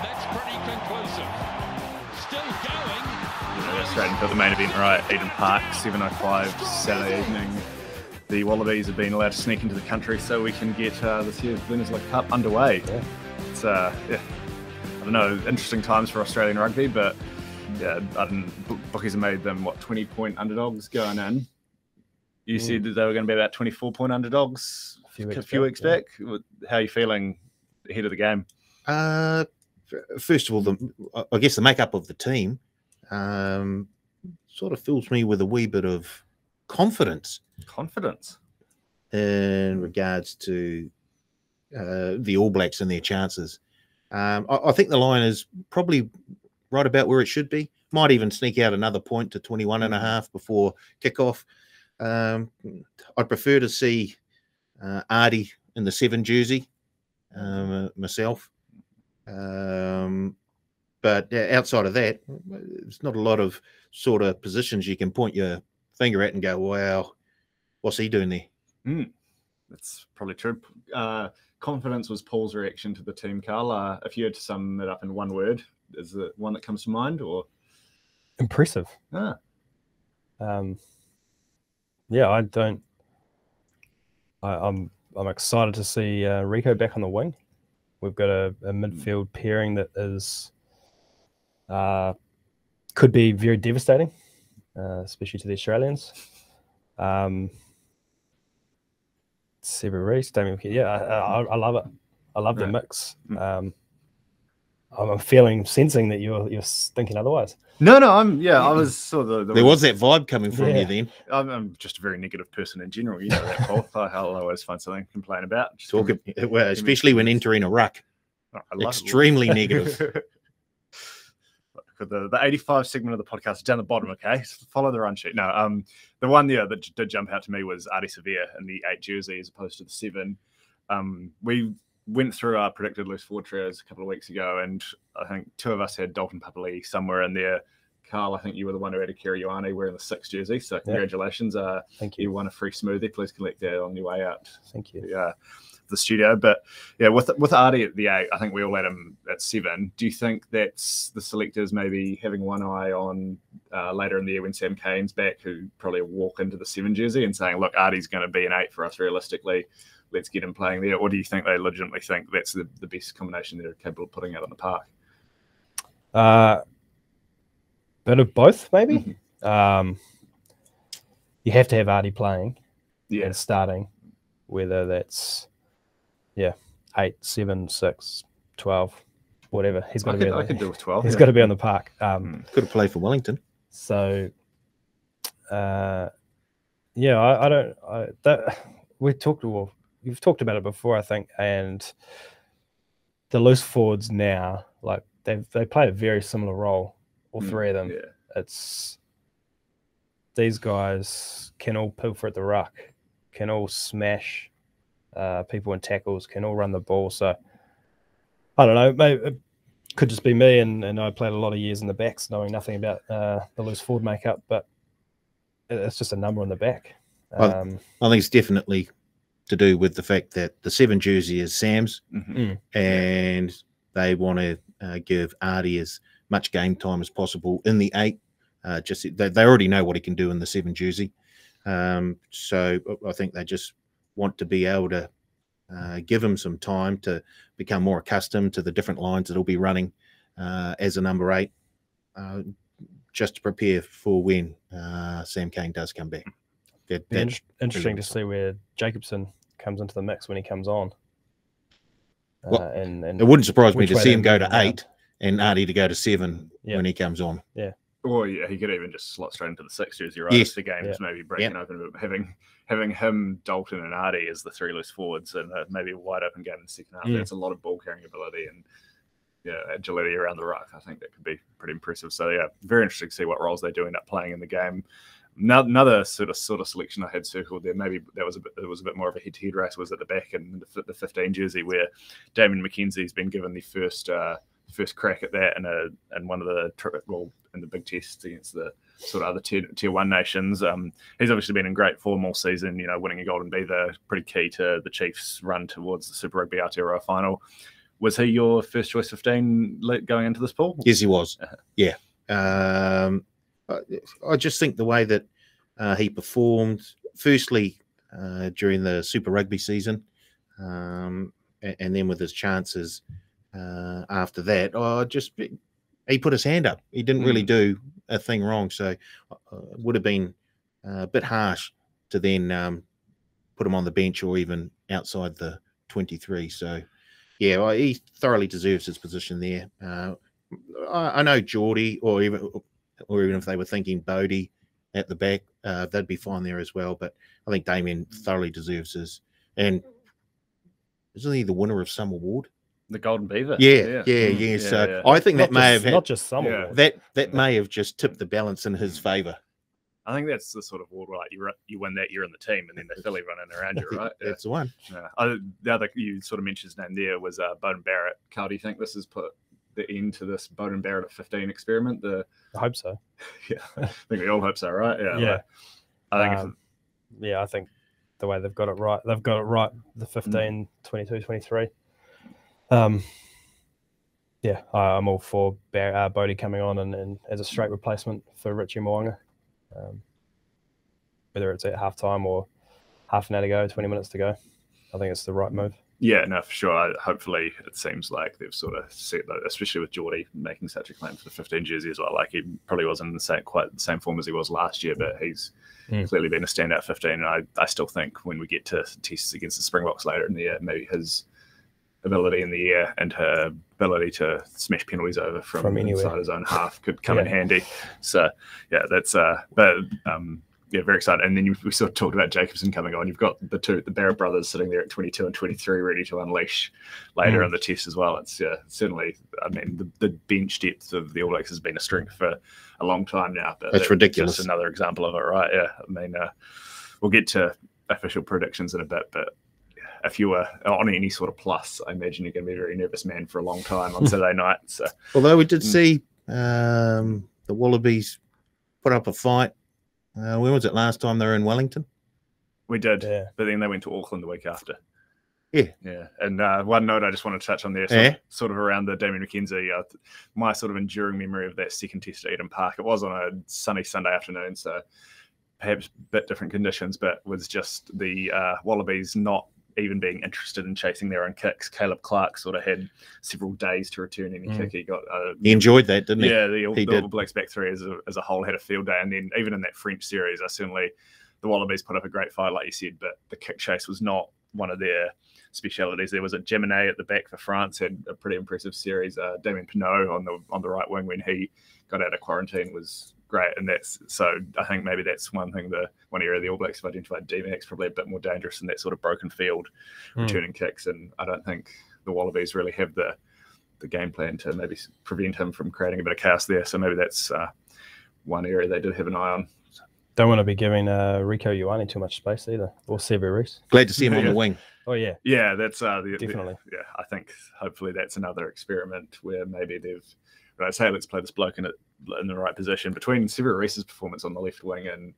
That's pretty conclusive. Still going. Straight into the main event, right? Eden Park, 7:05 Saturday evening. The Wallabies have been allowed to sneak into the country so we can get this year's Bledisloe Cup underway. Yeah. It's I don't know, interesting times for Australian rugby, but yeah, bookies have made them 20-point underdogs going in. You said that they were going to be about 24-point underdogs a few weeks back. How are you feeling ahead of the game? First of all, I guess the makeup of the team sort of fills me with a wee bit of confidence. In regards to the All Blacks and their chances. I think the line is probably right about where it should be. Might even sneak out another point to 21.5 before kickoff. I'd prefer to see Ardie in the 7 jersey myself. But outside of that, there's not a lot of sort of positions you can point your finger at and go, wow, what's he doing there? That's probably true. Confidence was Paul's reaction to the team, Carl. If you had to sum it up in one word, is it one that comes to mind, or impressive? Yeah, I'm excited to see Rico back on the wing. We've got a midfield pairing that is could be very devastating, especially to the Australians. Sever Reece, Damien, I love it. I love the mix. I'm sensing that you're thinking otherwise. No, I was sort of there was that vibe coming from you then. I'm just a very negative person in general. You know that, Paul. I'll always find something to complain about. Especially when entering a ruck. Extremely negative. The 85 segment of the podcast is down the bottom, okay? So follow the run sheet. No, the one that did jump out to me was Ardie Savea in the 8 jersey as opposed to the 7. We went through our predicted loose forward trios a couple of weeks ago, and I think 2 of us had Dalton Papali'i somewhere in there. Carl, I think you were the one who had a Kiri Ioane wearing the 6 jersey, so congratulations. Thank you. You won a free smoothie. Please collect that on your way out. Thank you. The studio, but yeah, with Ardie at the 8, I think we all had him at 7. Do you think that's the selectors maybe having one eye on later in the year when Sam Cane's back, who probably walk into the 7 jersey and saying, look, Ardie's going to be an 8 for us realistically, let's get him playing there? Or do you think they legitimately think that's the best combination they're capable of putting out on the park? Bit of both, maybe. You have to have Ardie playing and starting, whether that's 8, 7, 6, 12, whatever. He's got to be. I could do with 12. He's got to be on the park. Could have played for Wellington. So, I don't. You've talked about it before, I think, and the loose forwards now, like they play a very similar role, all 3 of them. Yeah. It's these guys can all pilfer at the ruck, can all smash people in tackles, can all run the ball. So I don't know, maybe it could just be me, and I played a lot of years in the backs knowing nothing about the loose forward makeup, but it's just a number on the back. I think it's definitely to do with the fact that the 7 jersey is Sam's, and they want to give Ardie as much game time as possible in the 8. They already know what he can do in the 7 jersey, so I think they just want to be able to give him some time to become more accustomed to the different lines that he'll be running as a number 8, just to prepare for when Sam Cane does come back. Interesting to see where Jacobson comes into the mix when he comes on. And it wouldn't surprise me to see him go to 8 and Ardie to go to 7 when he comes on. Yeah. Or he could even just slot straight into the 6 jersey, right? Yes. The game's maybe breaking open, but having him, Dalton, and Ardie as the 3 loose forwards, and maybe a wide open game in the second half. That's a lot of ball carrying ability and agility around the ruck. I think that could be pretty impressive. So very interesting to see what roles they do end up playing in the game. Another sort of selection I had circled there, maybe it was a bit more of a head-to-head race, was at the back in the 15 jersey, where Damien McKenzie's been given the first crack at that in one of the in the big tests against the sort of other tier 1 nations. He's obviously been in great form all season. Winning a Golden Beaver, pretty key to the Chiefs' run towards the Super Rugby Aotearoa final. Was he your first choice 15 going into this pool? Yes, he was. Yeah. I just think the way that he performed, firstly, during the Super Rugby season, and then with his chances after that, he put his hand up. He didn't really do a thing wrong, so it would have been a bit harsh to then put him on the bench or even outside the 23. So, yeah, he thoroughly deserves his position there. I know Geordie, or even if they were thinking Bodie at the back, they'd be fine there as well. But I think Damien thoroughly deserves his. And isn't he the winner of some award? The Golden Beaver. Yeah. So I think that may have not just some award. That may have just tipped the balance in his favour. I think that's the sort of award where, like, you win that year in the team, and then they fill everyone in around you, right? That's the one. The other you sort of mentioned his name there was Bowden Barrett. Carl, do you think this has put the end to this Bowden Barrett at 15 experiment? I hope so. Yeah, I think we all hope so, right? Yeah. I think the way they've got it right, the 15, 22, 23. Yeah, I'm all for Bodie coming on and as a straight replacement for Richie Mo'unga. Whether it's at halftime or half an hour to go, 20 minutes to go, I think it's the right move. Yeah, no, for sure. Hopefully, it seems like they've sort of set that, especially with Geordie making such a claim for the 15 jersey as well. Like, he probably wasn't in quite the same form as he was last year, but he's clearly been a standout 15. And I still think when we get to tests against the Springboks later in the year, maybe his ability in the air and her ability to smash penalties over from inside his own half could come in handy. So, yeah, that's very excited. And then we sort of talked about Jacobson coming on. You've got the Barrett brothers sitting there at 22 and 23 ready to unleash later in the test as well. It's certainly, I mean, the bench depth of the All Blacks has been a strength for a long time now. But that's ridiculous. Just another example of it, right? Yeah, I mean, we'll get to official predictions in a bit, but if you were on any sort of plus, I imagine you're going to be a very nervous man for a long time on Saturday night. So, although we did see the Wallabies put up a fight. When was it last time they were in Wellington? We did, but then they went to Auckland the week after. Yeah. And one note I just want to touch on there, sort of around the Damien McKenzie, my sort of enduring memory of that second test at Eden Park. It was on a sunny Sunday afternoon, so perhaps a bit different conditions, but was just the Wallabies not even being interested in chasing their own kicks. Caleb Clark sort of had several days to return any kick he got. He enjoyed that, didn't he? Yeah, the All Blacks back three as a whole had a field day. And then even in that French series, the Wallabies put up a great fight, like you said, but the kick chase was not one of their specialities. There was a Geminet at the back for France, had a pretty impressive series. Damien Pinot on the right wing when he got out of quarantine was great, and I think maybe that's one area the All Blacks have identified D-Max probably a bit more dangerous in that sort of broken field returning kicks, and I don't think the Wallabies really have the game plan to maybe prevent him from creating a bit of chaos there. So maybe that's one area they did have an eye on. Don't want to be giving Rico Ioane too much space either, or Sevu Reece. Glad to see him on the wing. Oh yeah, that's definitely. I think hopefully that's another experiment where maybe they've. Right, say let's play this bloke in the right position between Sevu Reece's performance on the left wing and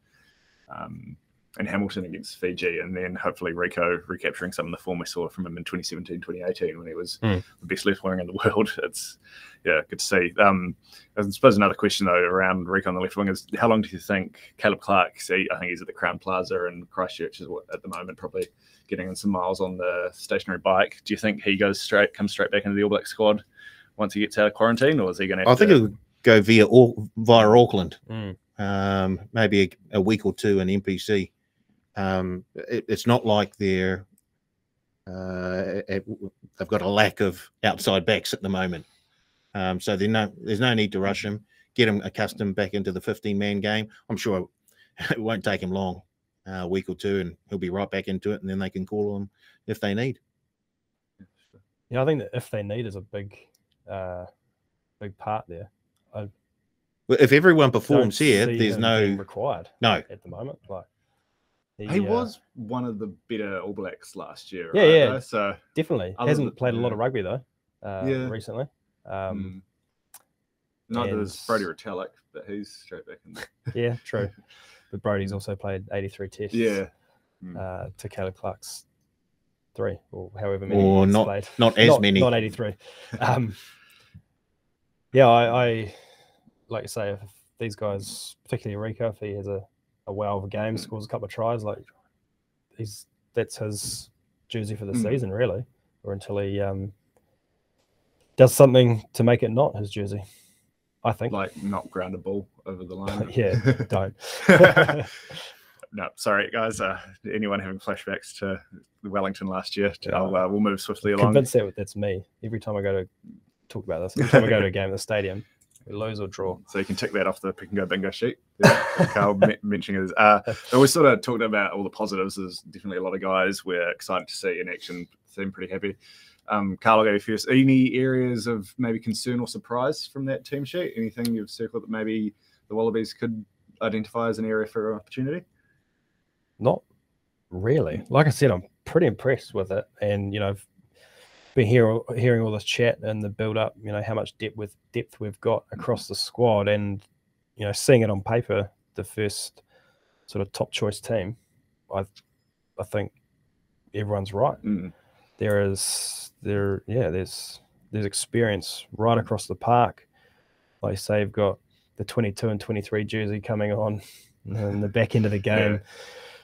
Hamilton against Fiji, and then hopefully Rico recapturing some of the form we saw from him in 2017, 2018 when he was the best left wing in the world. It's good to see. I suppose another question though around Rico on the left wing is how long do you think Caleb Clark? I think he's at the Crown Plaza in Christchurch at the moment, probably getting in some miles on the stationary bike. Do you think he comes straight back into the All Black squad once he gets out of quarantine, or is he going to? I think he'll go via Auckland, maybe a week or two in NPC. It's not like they've got a lack of outside backs at the moment, so there's no need to rush him. Get him accustomed back into the 15-man game. I'm sure it won't take him long, a week or two, and he'll be right back into it, and then they can call him if they need. Yeah, I think that if they need is a big part there. If everyone performs here, there's no required. No, at the moment. Like he was one of the better All Blacks last year. Yeah, right? yeah. So definitely hasn't played a lot of rugby though. Recently. Neither is Brodie Retallick, but he's straight back in there. Yeah, true. But Brodie's also played 83 tests. Yeah. To Caleb Clark's 83 or however many or he's not played. not as many. Not 83. Yeah, I like you say, if these guys, particularly Rico, if he has a wow of a game, scores a couple of tries, like that's his jersey for the season, really, or until he does something to make it not his jersey. I think, like not ground a ball over the line. Yeah, don't. No, sorry guys. Anyone having flashbacks to Wellington last year? We'll move swiftly along. Convinced that's me. Every time I go to talk about this, every time I go to a game at the stadium, we lose or draw. So you can tick that off the pick and go bingo sheet. Yeah, Carl mentioning it. We sort of talked about all the positives. There's definitely a lot of guys we're excited to see in action. Seem pretty happy. Carl, I'll go first. Any areas of maybe concern or surprise from that team sheet? Anything you've circled that maybe the Wallabies could identify as an area for opportunity? Not really. Like I said, I'm pretty impressed with it, and been hearing all this chat and the build up. How much depth we've got across the squad, and seeing it on paper, the first sort of top choice team. I think everyone's right. There's experience right across the park. Like you say, you've got the 22 and 23 jersey coming on in the back end of the game,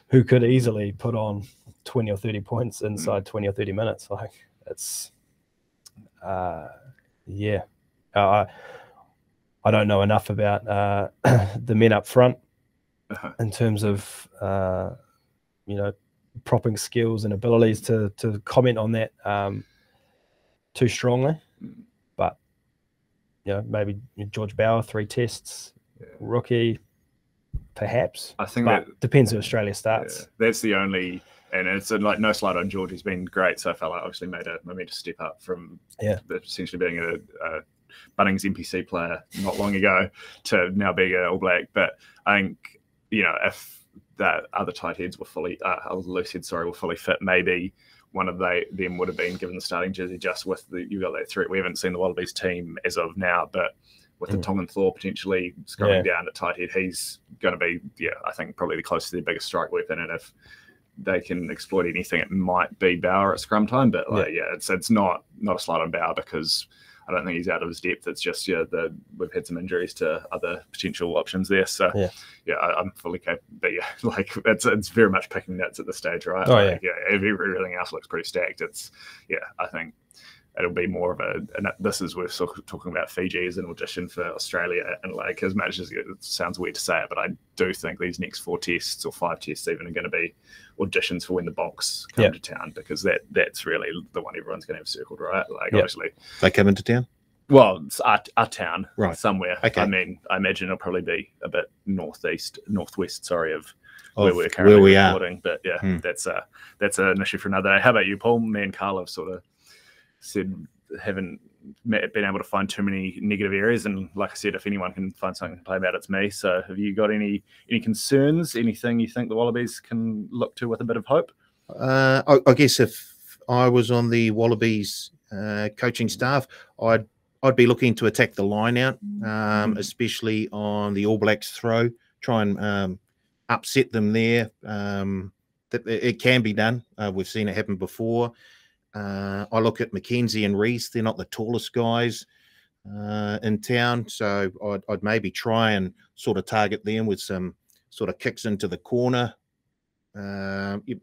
who could easily put on 20 or 30 points inside 20 or 30 minutes. Like it's, I don't know enough about the men up front in terms of propping skills and abilities to comment on that too strongly, but maybe George Bauer, 3 tests, rookie, perhaps. I think that depends who Australia starts. Yeah, that's the only, and it's like no slight on George. He's been great so far. Obviously made a momentous step up from essentially being a Bunnings NPC player not long ago to now being an All Black. But I think if that other tight heads were fully, loose heads, were fully fit, maybe one of them would have been given the starting jersey. Just with you got that threat. We haven't seen the Wallabies team as of now, but with the Tongan Thor potentially scrolling down at tight head, he's going to be, I think probably the closest to their biggest strike weapon. And if they can exploit anything, it might be Bauer at scrum time. But it's not a slight on Bauer, because I don't think he's out of his depth. It's just we've had some injuries to other potential options there. So I'm fully capable. But it's very much picking nuts at this stage, right? Everything else looks pretty stacked. I think it'll be more of we're sort of talking about Fiji as an audition for Australia, and like, as much as it sounds weird to say it, but I do think these next 4 tests or 5 tests even are going to be auditions for when the Bonks come to town, because that's really the one everyone's going to have circled, right? Like obviously they come into town. Well, it's our town, right? Somewhere. Okay. I mean, I imagine it'll probably be a bit northwest, of where we're currently recording. Are. But that's an issue for another day. How about you, Paul? Me and Carl have sort of said haven't been able to find too many negative areas, and like I said, if anyone can find something to play about, it's me. So have you got any concerns, anything you think the Wallabies can look to with a bit of hope? I guess if I was on the Wallabies coaching staff, I'd be looking to attack the line out, especially on the All Blacks throw, try and upset them there. It can be done. We've seen it happen before. I look at Mackenzie and Reese. They're not the tallest guys in town, so I'd maybe try and sort of target them with some sort of kicks into the corner.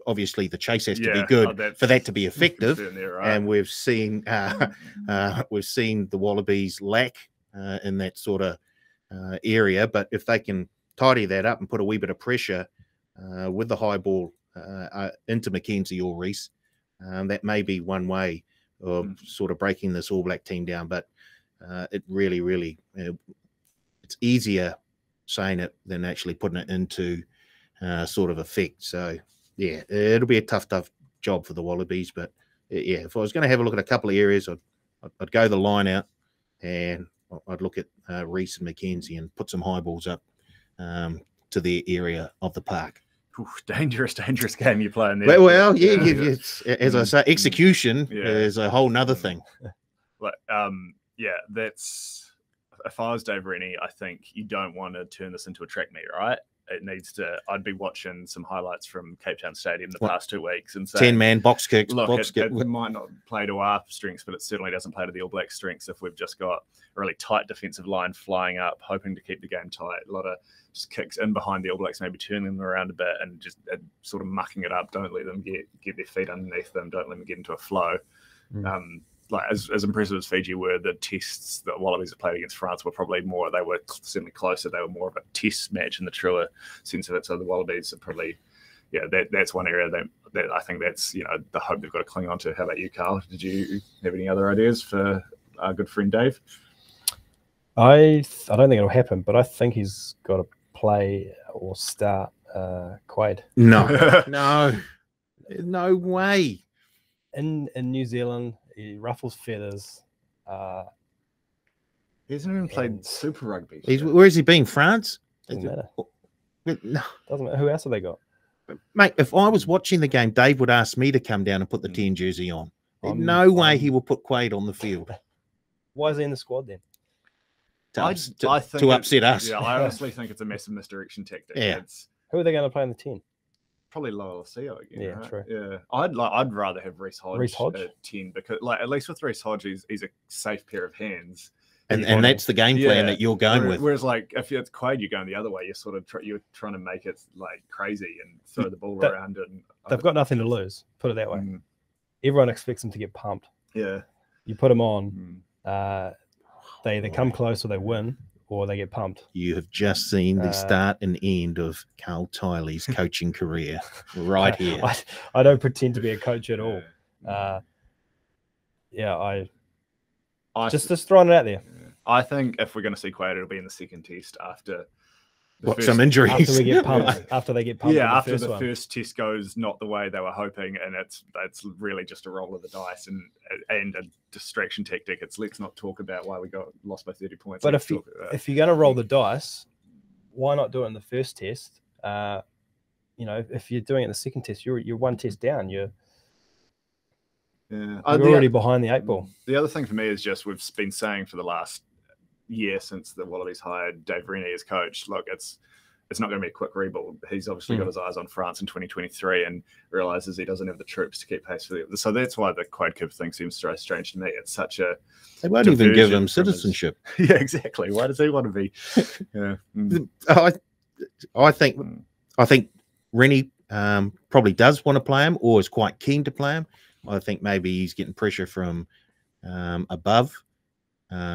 Obviously, the chase has to be good for that to be effective, there, right? And we've seen the Wallabies lack in that sort of area. But if they can tidy that up and put a wee bit of pressure with the high ball into Mackenzie or Reese, that may be one way of sort of breaking this All Black team down. But it really, it's easier saying it than actually putting it into sort of effect. So, it'll be a tough job for the Wallabies. But, if I was going to have a look at a couple of areas, I'd go the line out, and I'd look at Reese and Mackenzie and put some high balls up to their area of the park. Dangerous game you're playing there. Well, as I say, execution is a whole nother thing. But that's, if I was Dave Rennie, I think you don't want to turn this into a track meet, right? it needs to. I'd be watching some highlights from Cape Town Stadium the past 2 weeks and say 10-man box kicks. Look, box it might not play to our strengths, but it certainly doesn't play to the All Blacks' strengths if we've just got a really tight defensive line flying up, hoping to keep the game tight. A lot of just kicks in behind the All Blacks, maybe turning them around a bit and just sort of mucking it up. Don't let them get their feet underneath them. Don't let them get into a flow. Like as impressive as Fiji were, the tests that Wallabies have played against France were probably more. They were certainly closer. They were more of a test match in the truer sense of it. So the Wallabies are probably, that's one area that I think that's the hope they've got to cling on to. How about you, Carl? Did you have any other ideas for our good friend Dave? I don't think it'll happen, but I think he's got to play or start Quaid. No, no way. In New Zealand, he ruffles feathers. He hasn't even played Super Rugby. Where has he been? France? Doesn't matter. No. Doesn't matter. Who else have they got? Mate, if I was watching the game, Dave would ask me to come down and put the 10 jersey on. No way he will put Quaid on the field. Why is he in the squad then? I think to upset us. Yeah, I honestly think it's a massive misdirection tactic. Yeah. Who are they going to play in the 10? Probably Lola Seo again. Yeah, right? true. Yeah, I'd rather have Reece Hodge at 10 because, at least with Reece Hodge, he's a safe pair of hands. And that's the game plan that you're going with. Whereas, if it's Quaid, you're going the other way. You're sort of you're trying to make it crazy and throw the ball around. And they've got nothing to lose. Put it that way. Everyone expects them to get pumped. Yeah, you put them on. They either come close or they win, or they get pumped. You have just seen the start and end of Carl Tiley's coaching career right here. I don't pretend to be a coach at all. Just throwing it out there. I think if we're going to see Quaid, it'll be in the second test after some injuries. After we get pumped. After they get pumped. Yeah, after the first test goes not the way they were hoping, and it's really just a roll of the dice and a distraction tactic. It's let's not talk about why we got lost by 30 points. But if you're going to roll the dice, why not do it in the first test? If you're doing it in the second test, you're one test down. You're already behind the 8 ball. The other thing for me is just we've been saying for the last year since the Wallabies hired Dave Rennie as coach, look, it's not going to be a quick rebuild. He's obviously got his eyes on France in 2023 and realizes he doesn't have the troops to keep pace for them. So that's why the Quaid Cooper thing seems so strange to me. It's such a they won't even give him citizenship. Yeah, exactly. Why does he want to be? Yeah, I think Rennie probably does want to play him or is quite keen to play him. I think maybe he's getting pressure from above.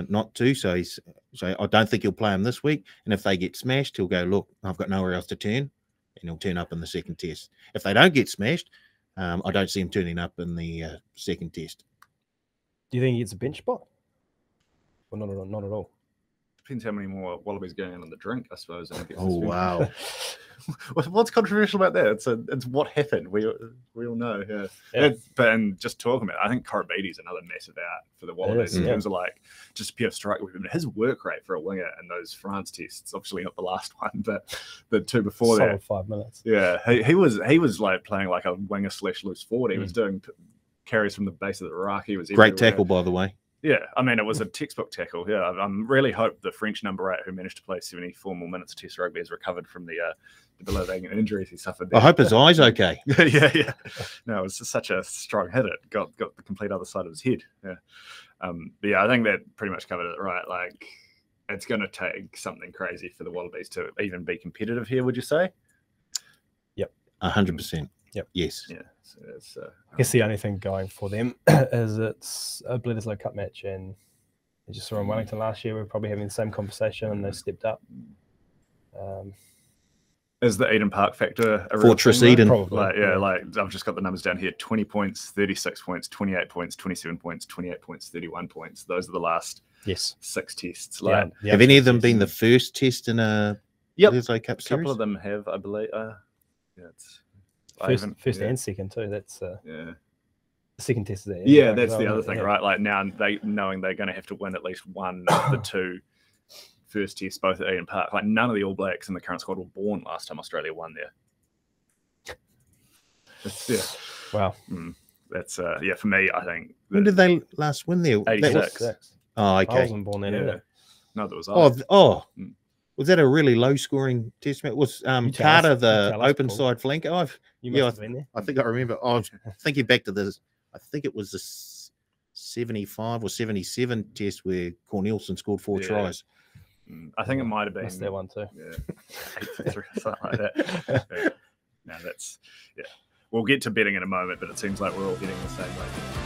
Not to, so I don't think he'll play him this week. And if they get smashed, he'll go, look, I've got nowhere else to turn, and he'll turn up in the second test. If they don't get smashed, I don't see him turning up in the second test. Do you think he gets a bench spot? Well, not at all. Depends how many more Wallabies going on the drink, I suppose. Wow. What's controversial about that? It's what happened. We all know. Yeah. And just talking about it, I think Korobedi's another massive out for the Wallabies in terms of just pure strike with him. His work rate for a winger in those France tests, obviously not the last one, but the two before that. 5 minutes. Yeah, he was playing like a winger / loose forward. He was doing carries from the base of the ruck. He was great tackle, by the way. Yeah, I mean, it was a textbook tackle. Yeah, I really hope the French number 8, who managed to play 74 more minutes of Test rugby, has recovered from the debilitating injuries he suffered there. I hope his eye's okay. Yeah. No, it was just such a strong hit. It got the complete other side of his head. Yeah. But yeah, I think that pretty much covered it, right? Like, it's going to take something crazy for the Wallabies to even be competitive here, would you say? Yep. 100%. Yep. Yes. Yeah. So it's, I guess the only thing going for them is it's a Bledisloe Cup match, and they just saw in Wellington last year. We're probably having the same conversation, and they stepped up. Is the Eden Park factor a Fortress real thing, Eden? Probably. I've just got the numbers down here: 20 points, 36 points, 28 points, 27 points, 28 points, 31 points. Those are the last 6 tests. Have any of them been the first test in a Bledisloe Cup series? A couple of them have, I believe. First and second too. That's the second test. That's the other thing, right? Like now knowing they're going to have to win at least one of the two first tests, both at Eden Park. Like none of the All Blacks in the current squad were born last time Australia won there. Wow. That's for me. I think. When did they last win there? 86. Oh, okay. I wasn't born then either. No, that was I. Was that a really low-scoring test match? Was tell Carter us- you the tell us, open Paul. side flanker? You Yeah, must have been there. I think I remember. I was thinking back to this. I think it was the 75 or 77 test where Cornelison scored 4 Yeah. tries. I think it might have been Missed that one too. Yeah, 8-3 or something like that. Yeah. No, that's We'll get to betting in a moment, but it seems like we're all heading the same way.